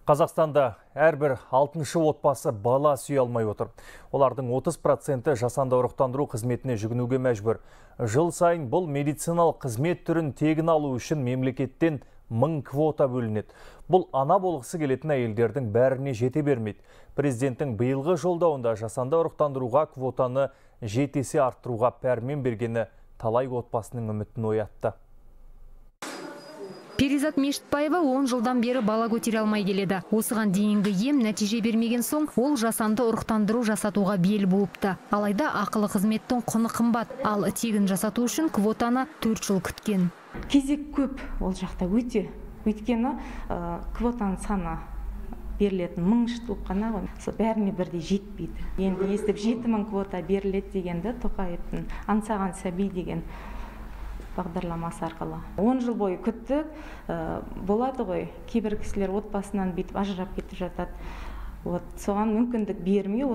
Қазақстанда әрбір 6-шы отбасы бала сүйе алмай отыр. Олардың 30% жасанды ұрықтандыру қызметіне жүгінуге мәжбүр. Жыл сайын бұл медициналық қызмет түрін тегін алу үшін мемлекеттен 1000 квота бөлінеді. Бұл ана болғысы келетін әйелдердің бәріне жете бермейді. Президенттің биылғы жолдауында жасанды ұрықтандыруға квотаны 7 есе арттыруға пәрмен бергені талай отбасының үмітін оятты. Перизат Мешітбаева 10 жылдан бері бала көтере алмай келеді. Осыған дейінгі ем нәтиже бермеген соң, ол жасанды ұрықтандыру жасатуға бел буыпты. Алайда ақылы қызметтің құны қымбат, ал тегін жасату үшін квотаны 4 жыл күткен. Кезек көп ол жақта өте. Өйткені квотаның саны берілетін 1000 штук қана ғой. Бәріне бірдей жетпейді. Енді естіп 7000 квота беріледі дегенді Тоқаевтың аңсаған сәби деген бағдарламасы арқылы. 10 жыл бойы күттік, болады ғой, кейбір кісілер отбасынан бетіп ажырап кетіп жатады. Соған мүмкіндік бермей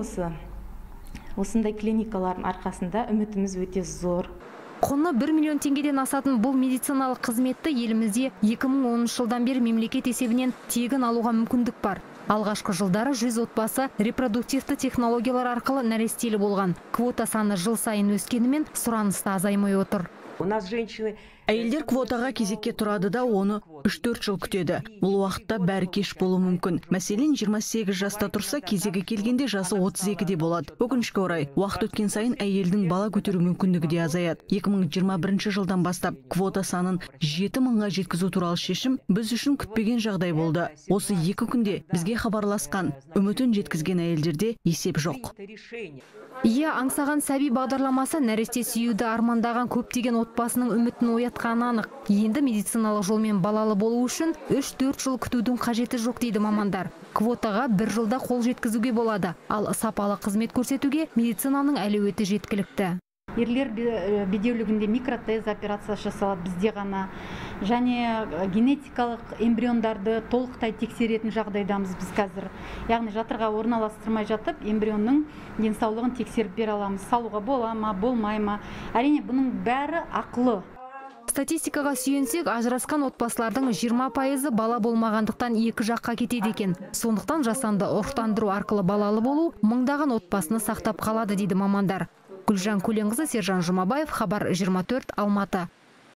осындай клиникалардың арқасында үмітіміз өте зор. Құны 1 миллион теңгеден асатын бұл медициналық қызметті елімізде 2010 жылдан бері мемлекет есебінен тегін алуға мүмкіндік бар. Алғашқы жылдары 100 отбасы репродуктивті технологиялар арқылы нәрестелі болған. Квота саны жыл сайын өскенімен сұраныста азаймай отыр. Әйелдер квотаға кезекке тұрады да оны 3-4 жыл күтеді. Бұл уақытта бәрі кеш болуы мүмкін. Мәселен, 28 жаста тұрса, кезегі келгенде жасы 32-де болады. Өкінішке орай, уақыт өткен сайын әйелдің бала көтеру мүмкіндігі де азаяды. 2021 жылдан бастап квота санын 7000-ға жеткізу туралы шешім біз үшін күтпеген жағдай болды. Осы 2 күнде бізге хабарласқан, үмітін жеткізген әйелдерде есеп жоқ. Аңсаған сәби бағдарламасы нәресте сүюді армандаған көптеген отбасының үмітін оятқаны анық. Енді медициналық жолмен балалы болу үшін 3-4 жыл күтудің қажеті жоқ дейді мамандар. Квотаға 1 жылда қол жеткізуге болады, ал сапалы қызмет көрсетуге медицинаның әлеуеті жеткілікті. Ерлер бедеулігінде микротез операциясы жасалады бізде ғана. Және генетикалық эмбриондарды толықтай тексеретін жағдайдамыз біз қазір. Яғни жатырға орналастырмай жатып, эмбрионның денсаулығын тексеріп бере аламыз. Салуға бола ма, болмай ма. Әрине, бұның бәрі ақылы. Статистикаға сүйенсек, ажырасқан отбасылардың 20% бала болмағандықтан екі жаққа кетеді екен. Сондықтан жасанды ұрықтандыру арқылы балалы болу мыңдаған отбасыны сақтап қалады дейді мамандар. Гүлжан Көленқызы, Сержан Жұмабаев, Хабар 24, Алматы.